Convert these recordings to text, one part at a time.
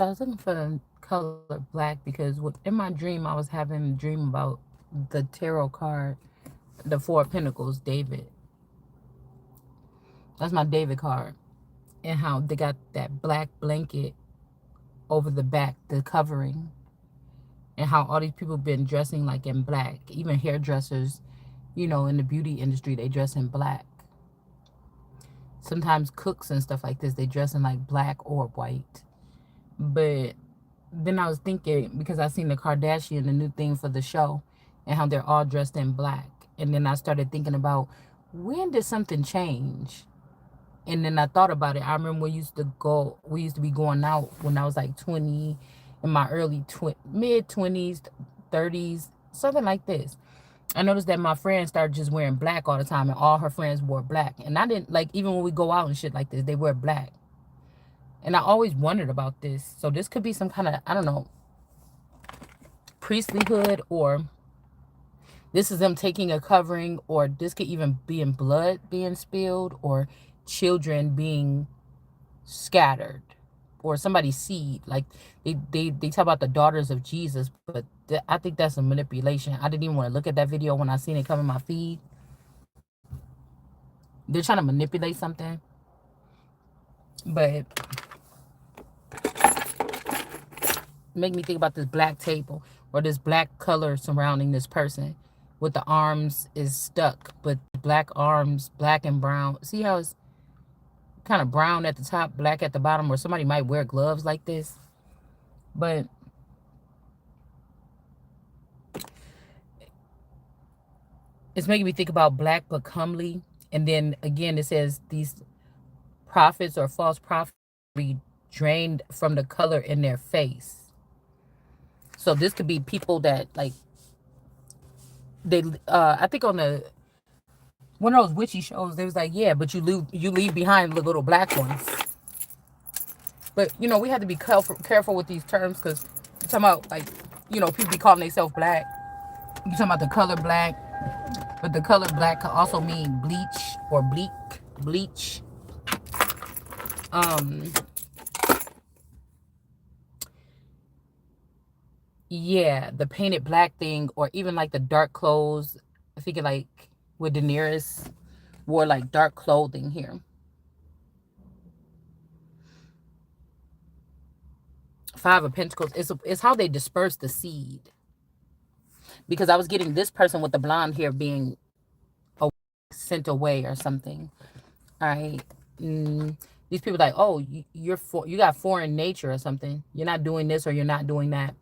So I was looking for the color black because in my dream I was having a dream about the tarot card, the Four of Pentacles, David. That's my David card. And how they got that black blanket over the back, the covering. And how all these people been dressing like in black. Even hairdressers, in the beauty industry, they dress in black. Sometimes cooks and stuff like this, they dress in like black or white. But then I was thinking, because I seen the Kardashian, the new thing for the show, and how they're all dressed in black. And then I started thinking about, when did something change? And then I thought about it. I remember we used to be going out when I was like 20, in my mid 20s, 30s, something like this. I noticed that my friends started just wearing black all the time, and all her friends wore black. And I didn't, like, even when we go out and shit like this, they wear black. And I always wondered about this. So this could be some kind of, I don't know, priestlyhood, or this is them taking a covering, or this could even be in blood being spilled, or children being scattered, or somebody's seed. Like they talk about the daughters of Jesus, but I think that's a manipulation. I didn't even want to look at that video when I seen it come in my feed. They're trying to manipulate something. But make me think about this black table, or this black color surrounding this person, with the arms is stuck, but black arms, black and brown. See how it's kind of brown at the top, black at the bottom, or somebody might wear gloves like this. But it's making me think about black but comely. And then again, it says these prophets or false prophets be drained from the color in their face. So this could be people that, like, they I think on one of those witchy shows, they was like, yeah, but you leave behind the little black ones. But we have to be careful with these terms, because you're talking about, like, people be calling themselves black. You're talking about the color black, but the color black could also mean bleach or bleach. Yeah, the painted black thing, or even like the dark clothes. I think like with Daenerys wore like dark clothing here. Five of Pentacles. It's how they disperse the seed. Because I was getting this person with the blonde hair being sent away or something. All right. These people like, oh, you got foreign nature or something. You're not doing this, or you're not doing that.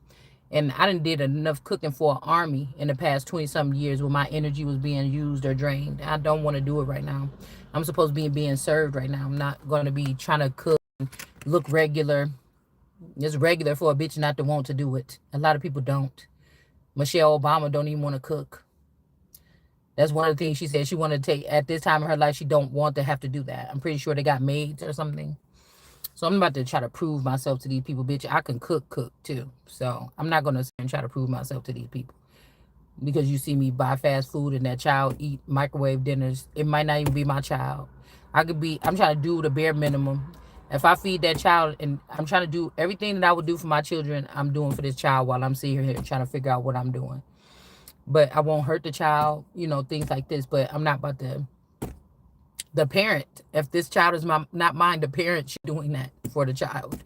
And I done did enough cooking for an army in the past 20-something years where my energy was being used or drained. I don't want to do it right now. I'm supposed to be being served right now. I'm not going to be trying to cook and look regular. It's regular for a bitch not to want to do it. A lot of people don't. Michelle Obama don't even want to cook. That's one of the things she said she wanted to take. At this time in her life, she don't want to have to do that. I'm pretty sure they got maids or something. So I'm about to try to prove myself to these people, bitch. I can cook too. So I'm not going to try to prove myself to these people. Because you see me buy fast food and that child eat microwave dinners. It might not even be my child. I'm trying to do the bare minimum. If I feed that child, and I'm trying to do everything that I would do for my children, I'm doing for this child while I'm sitting here trying to figure out what I'm doing. But I won't hurt the child, things like this. But I'm not about to. The parent, if this child is not mine, the parent should be doing that for the child.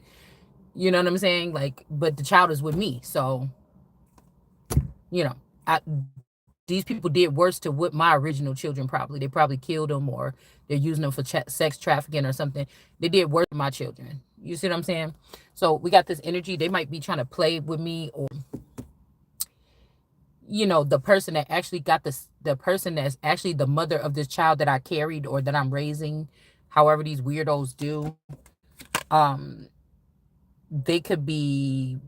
You know what I'm saying? Like, but the child is with me. So, these people did worse to what my original children probably. They probably killed them, or they're using them for sex trafficking or something. They did worse to my children. You see what I'm saying? So we got this energy. They might be trying to play with me, or the person that actually got the person that's actually the mother of this child that I carried or that I'm raising, however these weirdos do, they could be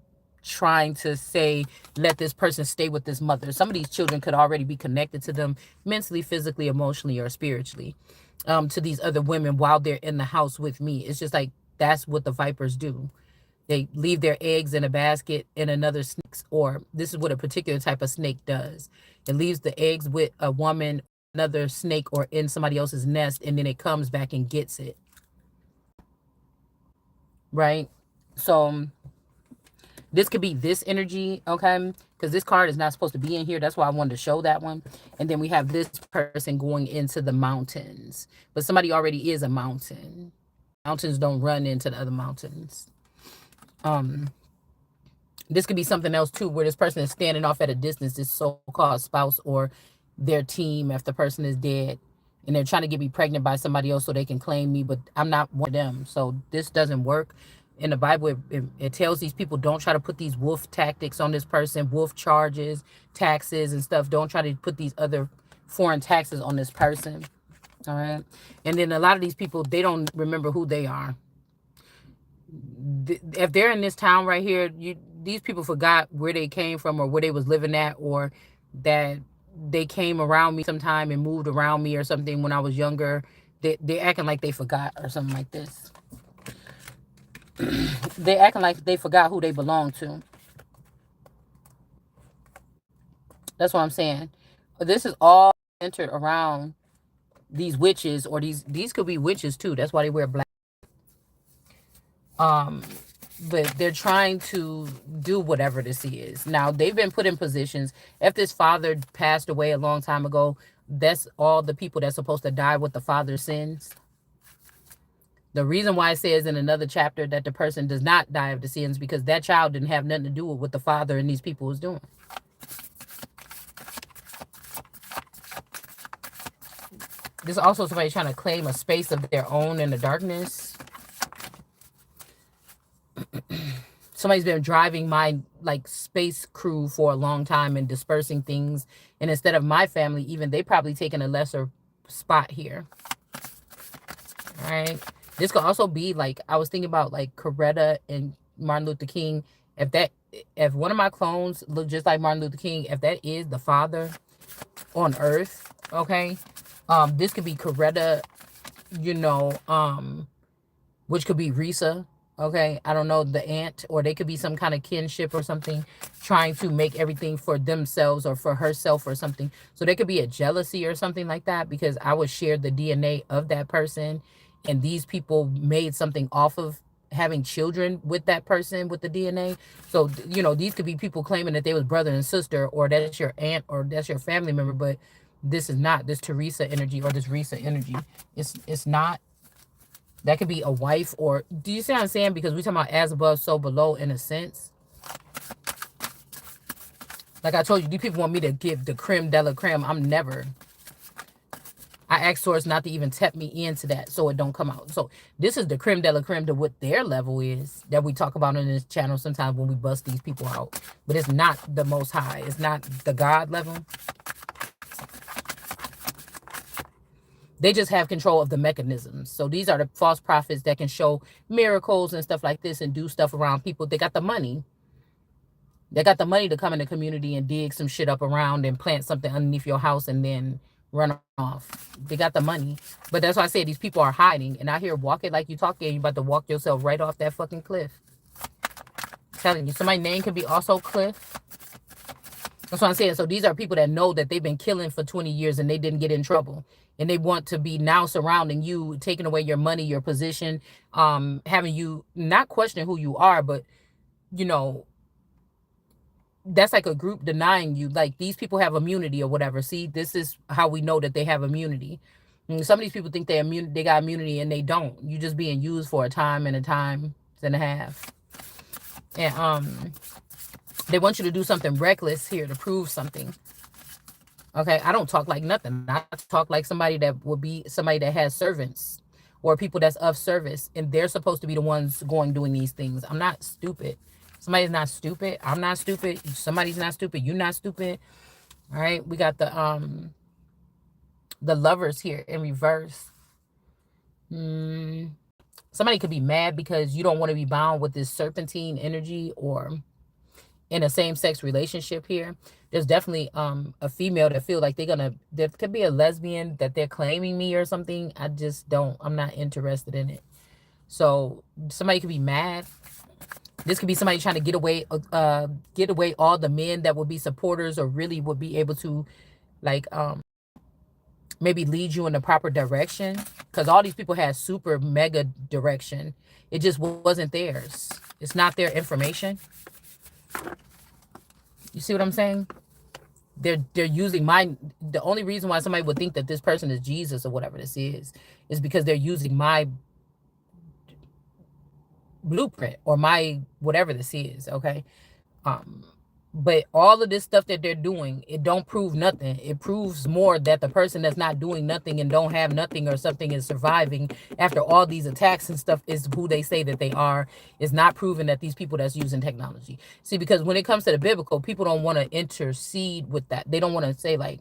trying to say, let this person stay with this mother. Some of these children could already be connected to them mentally, physically, emotionally, or spiritually, to these other women while they're in the house with me. It's just like, that's what the vipers do. They leave their eggs in a basket in another snake's, or this is what a particular type of snake does. It leaves the eggs with a woman, another snake, or in somebody else's nest, and then it comes back and gets it. Right? So This could be this energy, okay? Because this card is not supposed to be in here. That's why I wanted to show that one. And then we have this person going into the mountains. But somebody already is a mountain. Mountains don't run into the other mountains. This could be something else too, where this person is standing off at a distance, this so-called spouse or their team, if the person is dead, and they're trying to get me pregnant by somebody else so they can claim me, but I'm not one of them. So this doesn't work. In the Bible, it tells these people, don't try to put these wolf tactics on this person, wolf charges, taxes and stuff. Don't try to put these other foreign taxes on this person. All right. And then a lot of these people, they don't remember who they are. If they're in this town right here, these people forgot where they came from or where they was living at, or that they came around me sometime and moved around me or something when I was younger. They're acting like they forgot or something like this. They're acting like they forgot who they belong to. That's what I'm saying. This is all centered around these witches, or these could be witches too. That's why they wear black. But they're trying to do whatever this is. Now, they've been put in positions. If this father passed away a long time ago, that's all the people that's supposed to die with the father's sins. The reason why it says in another chapter that the person does not die of the sins, because that child didn't have nothing to do with what the father and these people was doing. There's also somebody trying to claim a space of their own in the darkness. Somebody's been driving my space crew for a long time and dispersing things. And instead of my family, even they probably taking a lesser spot here. All right. This could also be I was thinking about Coretta and Martin Luther King. If one of my clones look just like Martin Luther King, if that is the father on earth, okay, this could be Coretta, which could be Risa. Okay, I don't know, the aunt, or they could be some kind of kinship or something, trying to make everything for themselves or for herself or something. So there could be a jealousy or something like that, because I would share the DNA of that person, and these people made something off of having children with that person with the DNA. So, these could be people claiming that they was brother and sister, or that's your aunt, or that's your family member, but this is not this Teresa energy or this Risa energy. It's not. That could be a wife, or do you see what I'm saying? Because we're talking about as above, so below in a sense. Like I told you, these people want me to give the creme de la creme. I'm never. I asked Source not to even tap me into that so it don't come out. So this is the creme de la creme to what their level is that we talk about on this channel sometimes when we bust these people out. But it's not the most high. It's not the God level. They just have control of the mechanisms. So these are the false prophets that can show miracles and stuff like this and do stuff around people. They got the money. They got the money to come in the community and dig some shit up around and plant something underneath your house and then run off. They got the money. But that's why I say these people are hiding. And out here, walk it like you talking, you about to walk yourself right off that fucking cliff. I'm telling you, somebody's name could be also Cliff. That's what I'm saying. So these are people that know that they've been killing for 20 years and they didn't get in trouble. And they want to be now surrounding you, taking away your money, your position, having you not question who you are, but, that's like a group denying you. Like, these people have immunity or whatever. See, this is how we know that they have immunity. And some of these people think they got immunity and they don't. You just being used for a time and a half. And they want you to do something reckless here to prove something. Okay, I don't talk like nothing. I talk like somebody that would be somebody that has servants or people that's of service, and they're supposed to be the ones doing these things. I'm not stupid. Somebody's not stupid. I'm not stupid. Somebody's not stupid. You're not stupid. All right, we got the Lovers here in reverse. Somebody could be mad because you don't want to be bound with this serpentine energy or in a same-sex relationship here. There's definitely a female that feel like there could be a lesbian that they're claiming me or something. I'm not interested in it. So somebody could be mad. This could be somebody trying to get away all the men that would be supporters or really would be able to maybe lead you in the proper direction, because all these people had super mega direction. It just wasn't theirs. It's not their information. You see what I'm saying? They're using my, the only reason why somebody would think that this person is Jesus or whatever this is because they're using my blueprint or my whatever this is, okay? Um, but all of this stuff that they're doing, it don't prove nothing. It proves more that the person that's not doing nothing and don't have nothing or something is surviving after all these attacks and stuff is who they say that they are. Is not proving that these people that's using technology. See, because when it comes to the biblical, people don't want to intercede with that. They don't want to say like,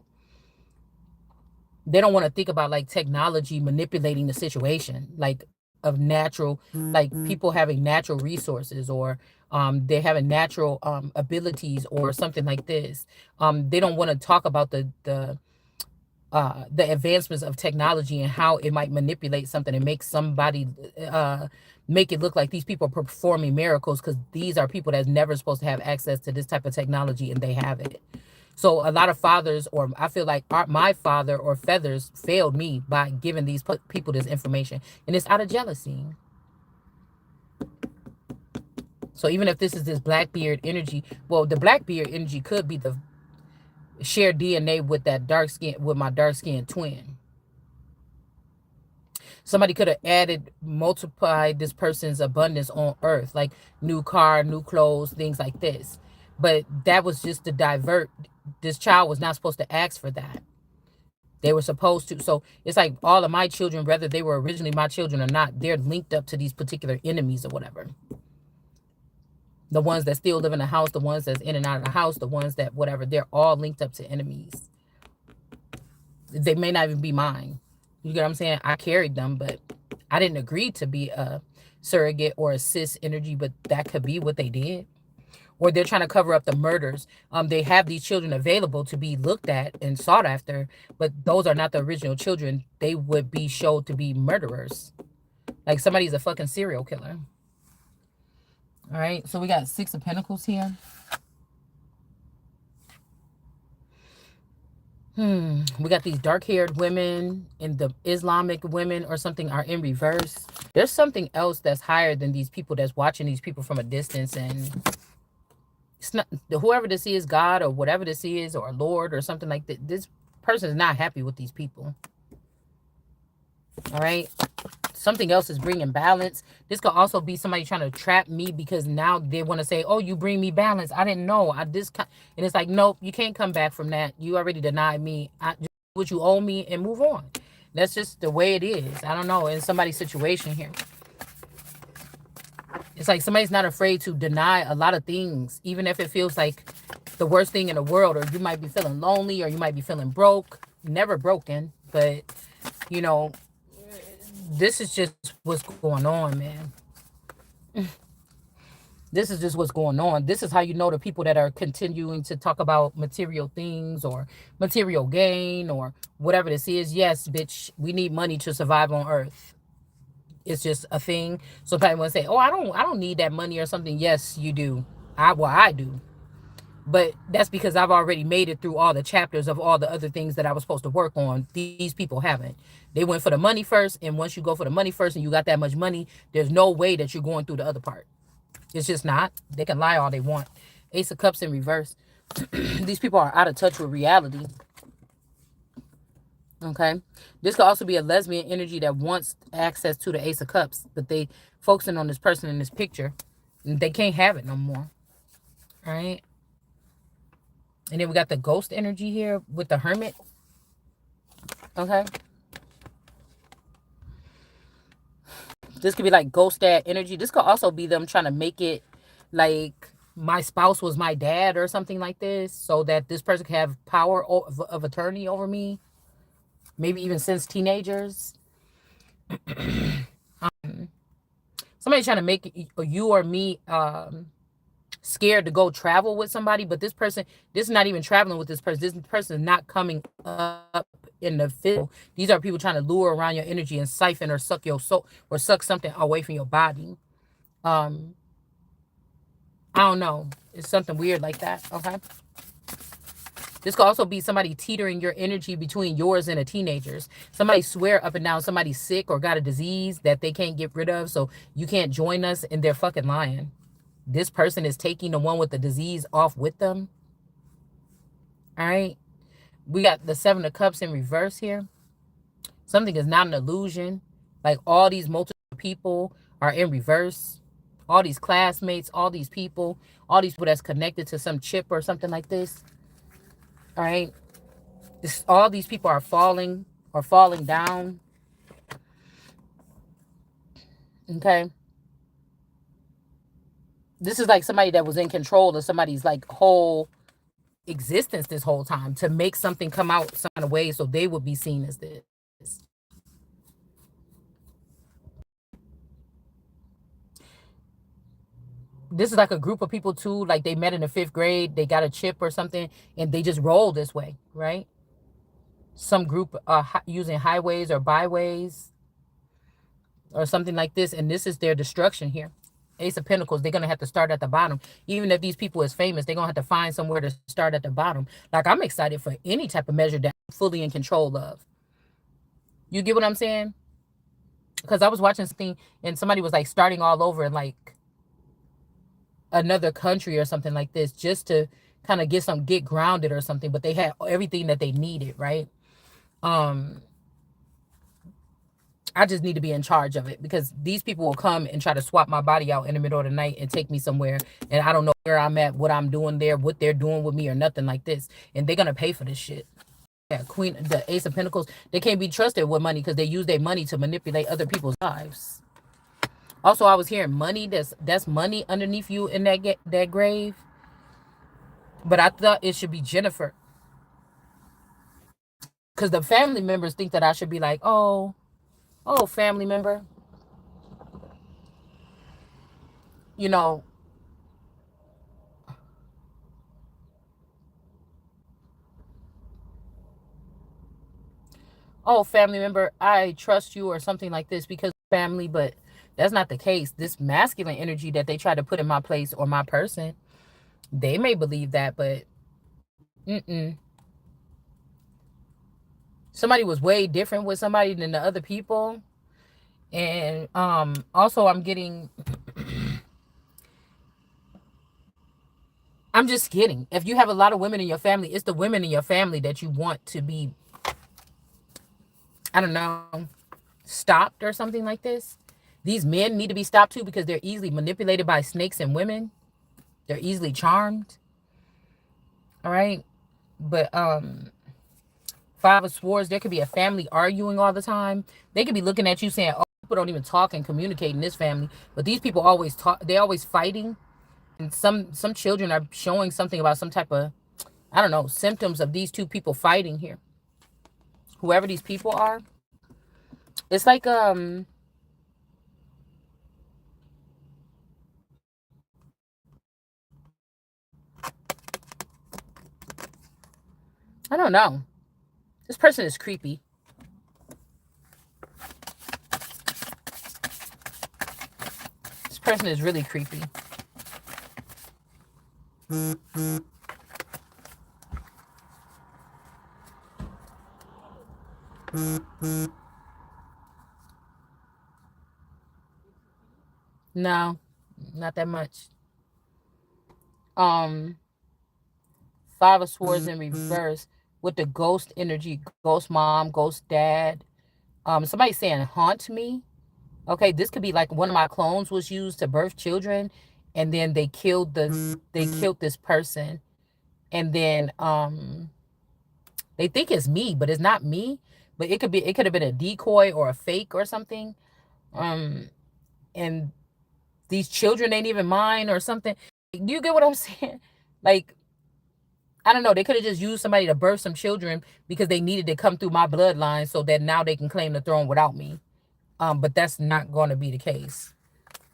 they don't want to think about like technology manipulating the situation, like of natural, like people having natural resources, or they're having natural abilities or something like this. They don't want to talk about the advancements of technology and how it might manipulate something and make somebody make it look like these people are performing miracles, because these are people that's never supposed to have access to this type of technology and they have it. So a lot of fathers, or I feel like my father or feathers failed me by giving these people this information, and it's out of jealousy. So even if this is this Blackbeard energy, well, the Blackbeard energy could be the shared DNA with that dark skin, with my dark skinned twin. Somebody could have added, multiplied this person's abundance on earth, like new car, new clothes, things like this. But that was just to divert. This child was not supposed to ask for that. They were supposed to. So it's like all of my children, whether they were originally my children or not, they're linked up to these particular enemies or whatever. The ones that still live in the house, the ones that's in and out of the house, the ones that whatever, they're all linked up to enemies. They may not even be mine. You get what I'm saying? I carried them, but I didn't agree to be a surrogate or a cis energy, but that could be what they did. Or they're trying to cover up the murders. They have these children available to be looked at and sought after, but those are not the original children. They would be showed to be murderers. Like somebody's a fucking serial killer. All right, so we got 6 of Pentacles here. We got these dark-haired women, and the Islamic women or something are in reverse. There's something else that's higher than these people that's watching these people from a distance, and it's not whoever this is, God or whatever this is, or Lord or something like that. This person is not happy with these people. All right. Something else is bringing balance. This could also be somebody trying to trap me because now they want to say, oh, you bring me balance. I didn't know. And it's like, nope, you can't come back from that. You already denied me. I just do what you owe me and move on. That's just the way it is. I don't know. In somebody's situation here, it's like somebody's not afraid to deny a lot of things, even if it feels like the worst thing in the world, or you might be feeling lonely, or you might be feeling broke. Never broken, but you know, this is just what's going on, man. This is just what's going on. This is how you know the people that are continuing to talk about material things or material gain or whatever this is. Yes, bitch, we need money to survive on earth. It's just a thing. So people want to say, oh, I don't need that money or something. Yes, you do. I do. But that's because I've already made it through all the chapters of all the other things that I was supposed to work on. These people haven't. They went for the money first. And once you go for the money first and you got that much money, there's no way that you're going through the other part. It's just not. They can lie all they want. Ace of Cups in reverse. These people are out of touch with reality. Okay. This could also be a lesbian energy that wants access to the Ace of Cups, but they focusing on this person in this picture. And they can't have it no more. All right. And then we got the ghost energy here with the Hermit. Okay. This could be like ghost dad energy. This could also be them trying to make it like my spouse was my dad or something like this, so that this person can have power of attorney over me. Maybe even since teenagers. Somebody trying to make you or me scared to go travel with somebody, but this is not even traveling with this person. This person is not coming up in the field. These are people trying to lure around your energy and siphon or suck your soul or suck something away from your body. I don't know. It's something weird like that. Okay. This could also be somebody teetering your energy between yours and a teenager's. Somebody swear up and down somebody's sick or got a disease that they can't get rid of, so you can't join us, and they're fucking lying. this person is taking the one with the disease off with them. All right. We got the Seven of Cups in reverse here. Something is not an illusion. Like all these multiple people are in reverse. All these classmates, all these people that's connected to some chip or something like this. All right. All these people are falling or falling down. Okay. This is like somebody that was in control of somebody's like whole existence this whole time to make something come out some kind of way so they would be seen as this. This is like a group of people too, like they met in the 5th grade, they got a chip or something, and they just roll this way, right? Some group using highways or byways or something like this, and this is their destruction here. Ace of Pentacles, they're gonna have to start at the bottom. Even if these people is famous, they're gonna have to find somewhere to start at the bottom. Like I'm excited for any type of measure that I'm fully in control of. You get what I'm saying? Because I was watching something and somebody was like starting all over in like another country or something like this just to kind of get grounded or something, but they had everything that they needed, right? I just need to be in charge of it because these people will come and try to swap my body out in the middle of the night and take me somewhere. And I don't know where I'm at, what I'm doing there, what they're doing with me or nothing like this. And they're going to pay for this shit. Yeah, the Ace of Pentacles, they can't be trusted with money because they use their money to manipulate other people's lives. Also, I was hearing money. That's money underneath you in that grave. But I thought it should be Jennifer. Because the family members think that I should be like, oh, family member. You know, oh, family member, I trust you or something like this because family, but that's not the case. This masculine energy that they try to put in my place or my person, they may believe that, but somebody was way different with somebody than the other people. And also I'm just getting, if you have a lot of women in your family, it's the women in your family that you want to be, I don't know, stopped or something like this. These men need to be stopped too because they're easily manipulated by snakes and women. They're easily charmed. All right. But Five of Swords, there could be a family arguing all the time. They could be looking at you saying, oh, people don't even talk and communicate in this family. But these people always talk, they're always fighting. And some children are showing something about some type of, I don't know, symptoms of these two people fighting here. Whoever these people are. It's like I don't know. This person is creepy. This person is really creepy. No, not that much. Five of Swords in reverse with the ghost energy, ghost mom, ghost dad. Somebody saying haunt me. Okay, this could be like one of my clones was used to birth children, and then they killed this person, and then they think it's me, but it's not me. But it could have been a decoy or a fake or something. And these children ain't even mine or something. Do you get what I'm saying? Like, I don't know. They could have just used somebody to birth some children because they needed to come through my bloodline so that now they can claim the throne without me. But that's not going to be the case.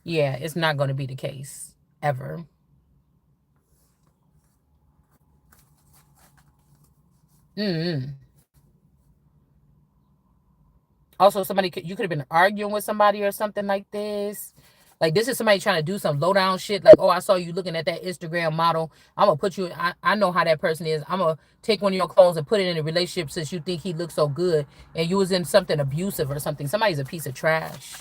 Yeah, it's not going to be the case ever. Also, you could have been arguing with somebody or something like this. Like, this is somebody trying to do some low down shit. Like, oh, I saw you looking at that Instagram model. I'm going to put you, I know how that person is. I'm going to take one of your clones and put it in a relationship since you think he looks so good. And you was in something abusive or something. Somebody's a piece of trash.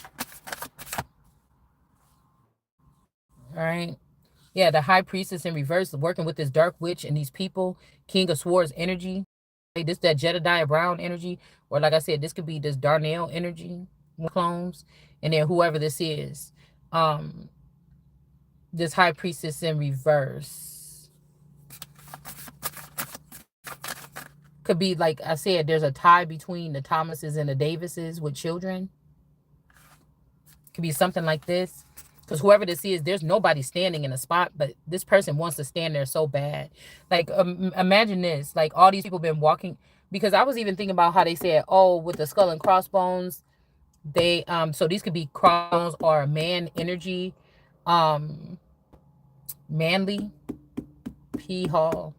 All right. Yeah, the high priestess in reverse, working with this dark witch and these people, King of Swords energy. Like this that Jedediah Brown energy, or like I said, this could be this Darnell energy, clones, and then whoever this is, um, this high priestess in reverse could be like I said. There's a tie between the Thomases and the Davises with children. Could be something like this. Because whoever this is, there's nobody standing in a spot, but this person wants to stand there so bad. Like, imagine this. Like, all these people been walking. Because I was even thinking about how they said, oh, with the skull and crossbones, they, so these could be crossbones or man energy, manly, P Hall,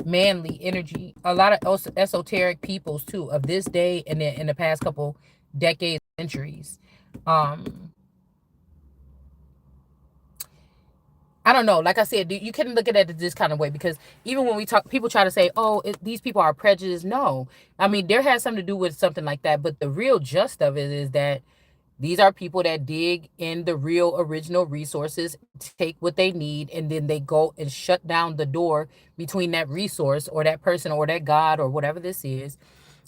manly energy. A lot of esoteric peoples, too, of this day and then in the past couple decades, centuries. I don't know. Like I said, you can look at it this kind of way because even when we talk, people try to say, "Oh, these people are prejudiced." No, I mean there has something to do with something like that. But the real gist of it is that these are people that dig in the real original resources, take what they need, and then they go and shut down the door between that resource or that person or that God or whatever this is,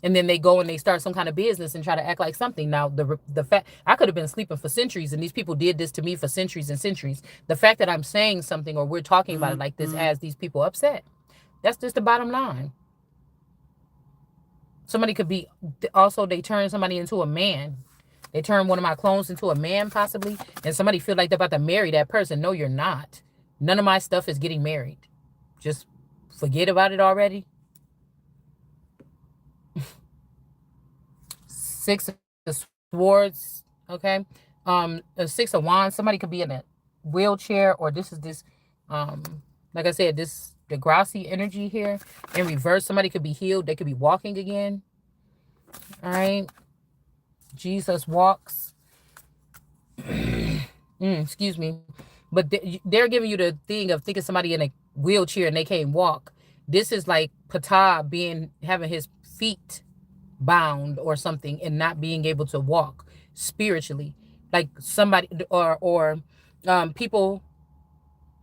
and then they go and they start some kind of business and try to act like something. Now the fact I could have been sleeping for centuries and these people did this to me for centuries and centuries. The fact that I'm saying something or we're talking about it like this as these people upset, that's just the bottom line. Somebody could be also they turn somebody into a man. They turn one of my clones into a man possibly, and somebody feel like they're about to marry that person. No, you're not. None of my stuff is getting married. Just forget about it already. Six of Swords, okay? A Six of Wands. Somebody could be in a wheelchair, or this is this, like I said, this Degrassi energy here in reverse. Somebody could be healed. They could be walking again. All right. Jesus walks. Excuse me. But they're giving you the thing of thinking somebody in a wheelchair and they can't walk. This is like Ptah having his feet bound or something and not being able to walk spiritually, like somebody or people,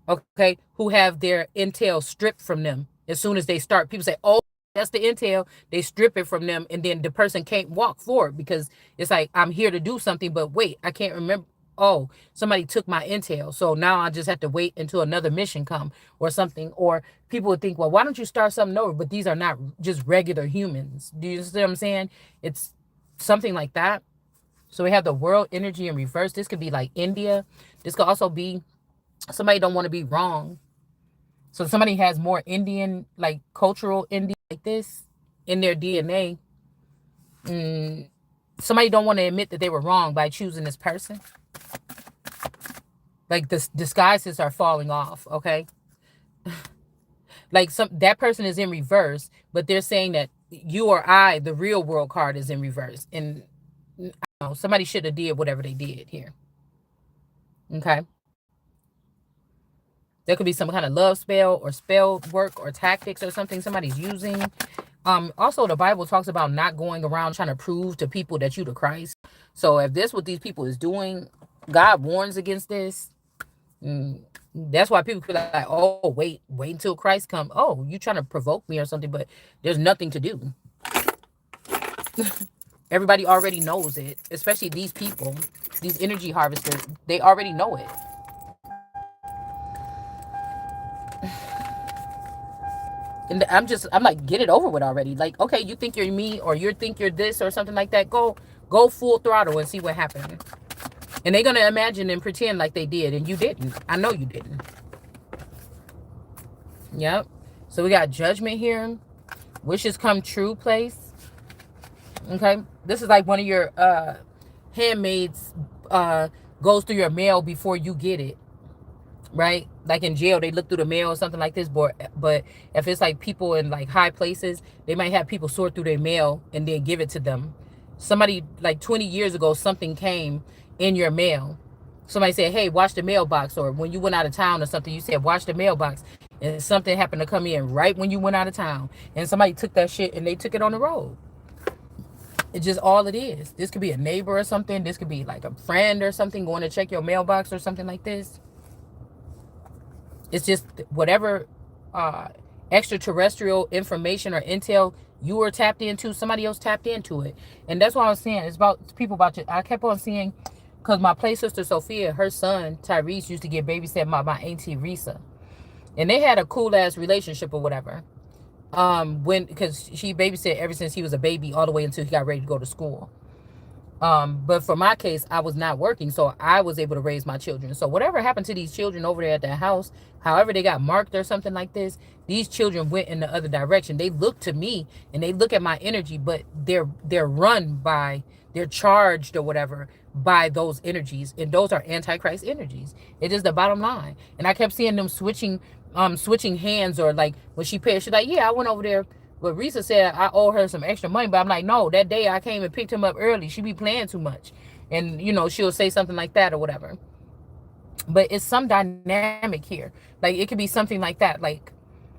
okay, who have their intel stripped from them as soon as they start. People say, oh, that's the intel. They strip it from them and then the person can't walk forward because it's like, I'm here to do something, but wait, I can't remember. Oh, somebody took my intel, so now I just have to wait until another mission come or something. Or people would think, well, why don't you start something over? But these are not just regular humans. Do you see what I'm saying? It's something like that. So we have the world energy in reverse. This could be like India. This could also be somebody don't want to be wrong. So somebody has more Indian, like cultural Indian like this in their DNA. Somebody don't want to admit that they were wrong by choosing this person. Like the disguises are falling off, okay? Like that person is in reverse, but they're saying that you or I, the real world card, is in reverse. And I don't know, somebody should have did whatever they did here. Okay. There could be some kind of love spell or spell work or tactics or something somebody's using. Also, the Bible talks about not going around trying to prove to people that you the Christ. So if this what these people is doing, God warns against this. That's why people feel like, oh, wait until Christ come. Oh, you trying to provoke me or something, but there's nothing to do. Everybody already knows it, especially these people, these energy harvesters. They already know it. And I'm like, get it over with already. Like, okay, you think you're me or you think you're this or something like that. Go full throttle and see what happens. And they're going to imagine and pretend like they did. And you didn't. I know you didn't. Yep. So we got judgment here. Wishes come true place. Okay. This is like one of your handmaids goes through your mail before you get it. Right? Like in jail, they look through the mail or something like this. But if it's like people in like high places, they might have people sort through their mail and then give it to them. Somebody like 20 years ago, something came in your mail. Somebody said, hey, watch the mailbox. Or when you went out of town or something, you said, watch the mailbox. And something happened to come in right when you went out of town. And somebody took that shit and they took it on the road. It's just all it is. This could be a neighbor or something. This could be like a friend or something going to check your mailbox or something like this. It's just whatever uh, extraterrestrial information or intel you were tapped into, somebody else tapped into it. And that's what I was saying. It's about people about you. I kept on seeing, because my play sister Sophia, her son Tyrese used to get babysat by my auntie Risa. And they had a cool ass relationship or whatever. When, because she babysat ever since he was a baby all the way until he got ready to go to school. But for my case, I was not working, so I was able to raise my children. So whatever happened to these children over there at that house, however they got marked or something like this, these children went in the other direction. They look to me and they look at my energy, but they're run by, they're charged or whatever by those energies, and those are antichrist energies. It is the bottom line. And I kept seeing them switching hands, or like when she paid, she's like, yeah, I went over there. But Risa said I owe her some extra money, but I'm like, no, that day I came and picked him up early. She be playing too much. And, you know, she'll say something like that or whatever. But it's some dynamic here. Like, it could be something like that. Like,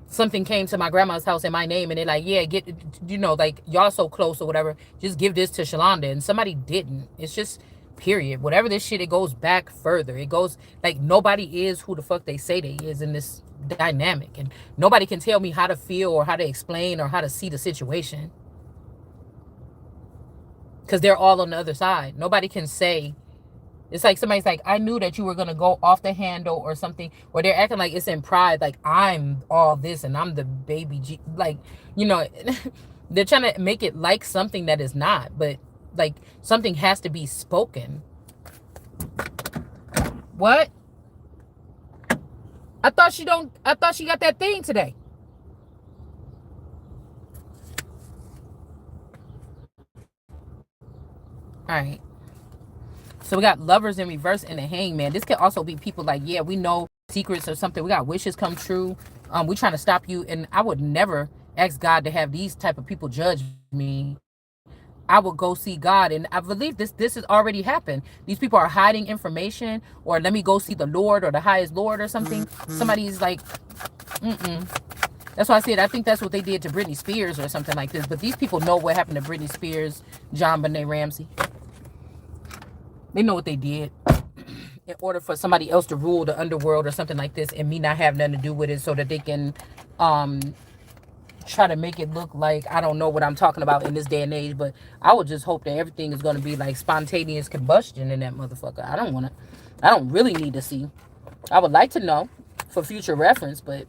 something came to my grandma's house in my name, and they're like, yeah, get, you know, like, y'all so close or whatever. Just give this to Shalonda. And somebody didn't. It's just, period. Whatever this shit, it goes back further. It goes, like, nobody is who the fuck they say they is in this dynamic, and nobody can tell me how to feel or how to explain or how to see the situation, because they're all on the other side. Nobody can say, it's like somebody's like, I knew that you were going to go off the handle or something, or they're acting like it's in pride, like I'm all this and I'm the baby G, like, you know. They're trying to make it like something that is not, but like something has to be spoken. What? I thought she got that thing today. All right. So we got Lovers in reverse and the Hangman. This could also be people like, yeah, we know secrets or something. We got wishes come true. We trying to stop you. And I would never ask God to have these type of people judge me. I would go see God. And I believe this has already happened. These people are hiding information, or let me go see the Lord or the highest Lord or something. Somebody's like, That's why I said I think that's what they did to Britney Spears or something like this. But these people know what happened to Britney Spears, John Benet Ramsey. They know what they did in order for somebody else to rule the underworld or something like this, and me not have nothing to do with it, so that they can try to make it look like I don't know what I'm talking about in this day and age. But I would just hope that everything is going to be like spontaneous combustion in that motherfucker. I don't really need to see. I would like to know for future reference, but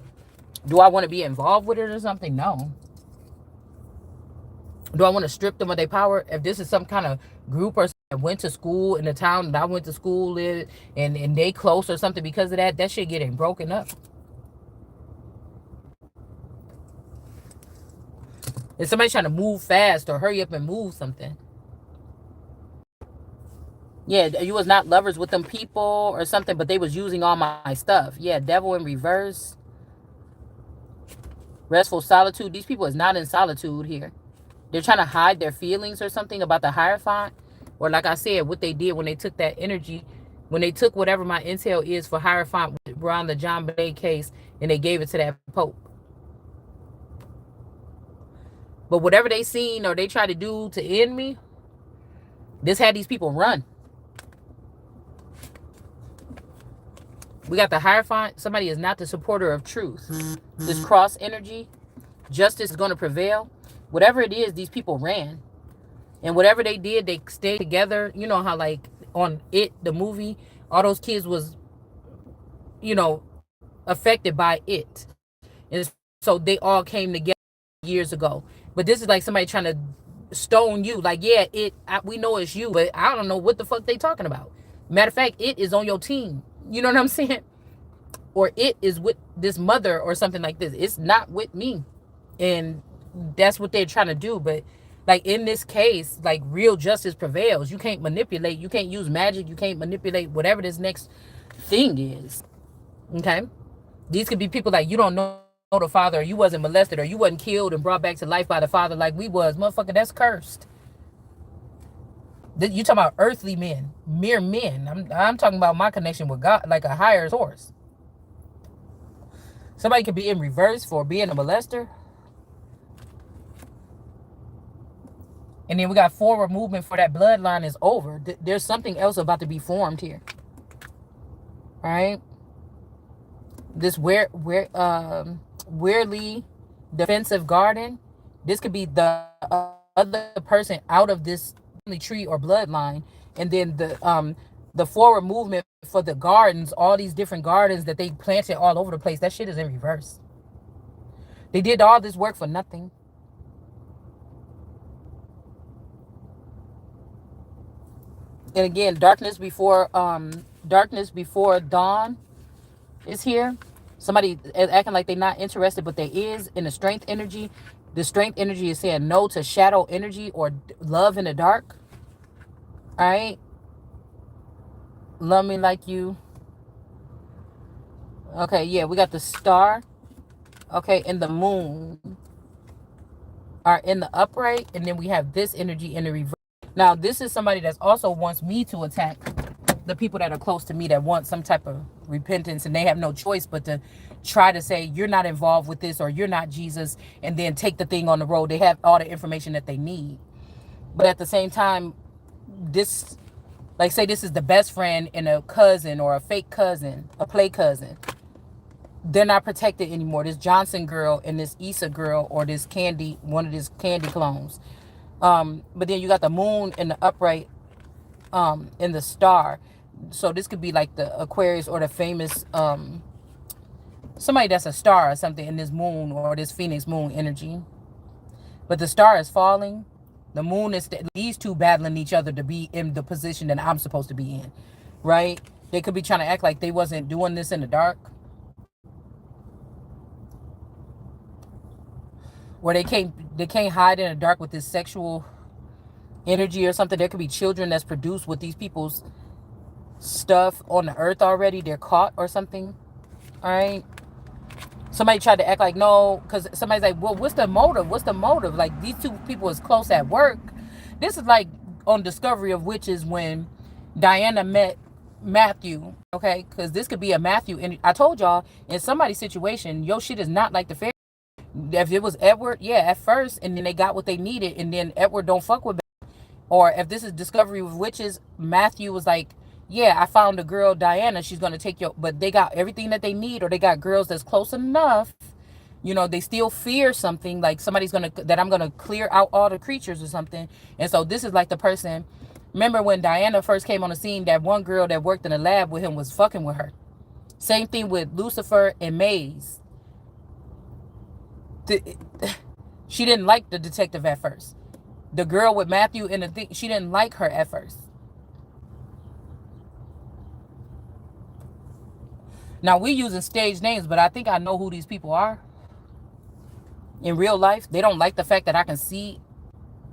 do I want to be involved with it or something? No. Do I want to strip them of their power? If this is some kind of group or that went to school in the town that I went to school in, and they close or something because of that, that shit getting broken up. If somebody's trying to move fast or hurry up and move something. Yeah, you was not lovers with them people or something, but they was using all my stuff. Yeah, devil in reverse. Restful solitude. These people is not in solitude here. They're trying to hide their feelings or something about the Hierophant. Or like I said, what they did when they took that energy, when they took whatever my intel is for Hierophant around the John Benet case, and they gave it to that Pope. But whatever they seen or they tried to do to end me, this had these people run. We got the Hierophant. Somebody is not the supporter of truth. This cross energy, justice is going to prevail. Whatever it is, these people ran. And whatever they did, they stayed together. You know how, like, on It, the movie, all those kids was, you know, affected by it. And so they all came together years ago. But this is like somebody trying to stone you. Like, yeah, we know it's you, but I don't know what the fuck they talking about. Matter of fact, it is on your team. You know what I'm saying? Or it is with this mother or something like this. It's not with me. And that's what they're trying to do. But like in this case, like real justice prevails. You can't manipulate. You can't use magic. You can't manipulate whatever this next thing is. Okay? These could be people like, you don't know the father, or you wasn't molested, or you wasn't killed and brought back to life by the father like we was. Motherfucker, that's cursed. You talking about earthly men, mere men. I'm talking about my connection with God, like a higher source. Somebody could be in reverse for being a molester. And then we got forward movement for that bloodline is over. There's something else about to be formed here. All right? This weirdly defensive garden. This could be the other person out of this family tree or bloodline, and then the forward movement for the gardens, all these different gardens that they planted all over the place. That shit is in reverse. They did all this work for nothing. And again, darkness before dawn is here. Somebody is acting like they're not interested, but they is in the strength energy. The strength energy is saying no to shadow energy or love in the dark. All right, love me like you. Okay, yeah, we got the star. Okay, and the moon are in the upright, and then we have this energy in the reverse. Now, this is somebody that also wants me to attack the people that are close to me that want some type of repentance, and they have no choice but to try to say you're not involved with this or you're not Jesus, and then take the thing on the road. They have all the information that they need, but at the same time, this, like, say this is the best friend and a cousin or a fake cousin, a play cousin. They're not protected anymore. This Johnson girl and this Issa girl, or this Candy, one of these Candy clones. But then you got the moon in the upright, in the star. So this could be like the Aquarius or the famous, somebody that's a star or something in this moon or this Phoenix moon energy. But the star is falling. The moon is these two battling each other to be in the position that I'm supposed to be in, right? They could be trying to act like they wasn't doing this in the dark, or they can't hide in the dark with this sexual energy or something. There could be children that's produced with these people's stuff on the earth already. They're caught or something. All right. Somebody tried to act like no, because somebody's like, well, what's the motive? What's the motive? Like, these two people is close at work. This is like on Discovery of Witches when Diana met Matthew. Okay, because this could be a Matthew. And I told y'all, in somebody's situation, your shit is not like the fairy. If it was Edward, yeah, at first, and then they got what they needed, and then Edward don't fuck with. Or if this is Discovery of Witches, Matthew was like, yeah, I found a girl, Diana, she's going to take your, but they got everything that they need, or they got girls that's close enough, they still fear something, like somebody's going to, that I'm going to clear out all the creatures or something. And so this is like the person, remember when Diana first came on the scene, that one girl that worked in the lab with him was fucking with her. Same thing with Lucifer and Maze. She didn't like the detective at first. The girl with Matthew in the thing, she didn't like her at first. Now, we using stage names, but I think I know who these people are. In real life, they don't like the fact that I can see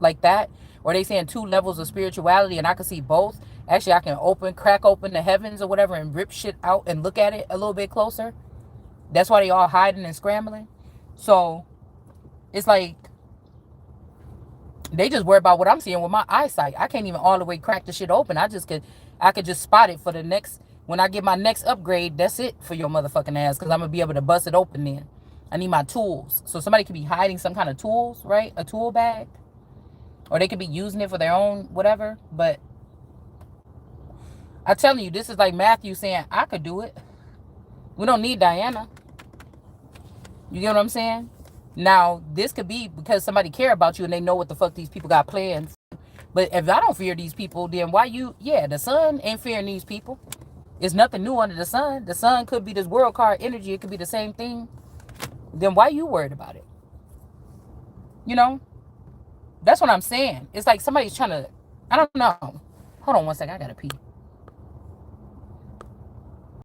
like that. Or they saying 2 levels of spirituality and I can see both. Actually, I can crack open the heavens or whatever and rip shit out and look at it a little bit closer. That's why they all hiding and scrambling. So, it's like, they just worry about what I'm seeing with my eyesight. I can't even all the way crack the shit open. I could just spot it for the next, when I get my next upgrade, that's it for your motherfucking ass, because I'm going to be able to bust it open then. I need my tools. So somebody could be hiding some kind of tools, right? A tool bag. Or they could be using it for their own whatever. But I'm telling you, this is like Matthew saying, I could do it. We don't need Diana. You get what I'm saying? Now, this could be because somebody care about you and they know what the fuck these people got planned. But if I don't fear these people, then why you... Yeah, the sun ain't fearing these people. It's nothing new under the sun. The sun could be this world card energy. It could be the same thing. Then why you worried about it? That's what I'm saying. It's like somebody's trying to... I don't know. Hold on one second. I gotta pee.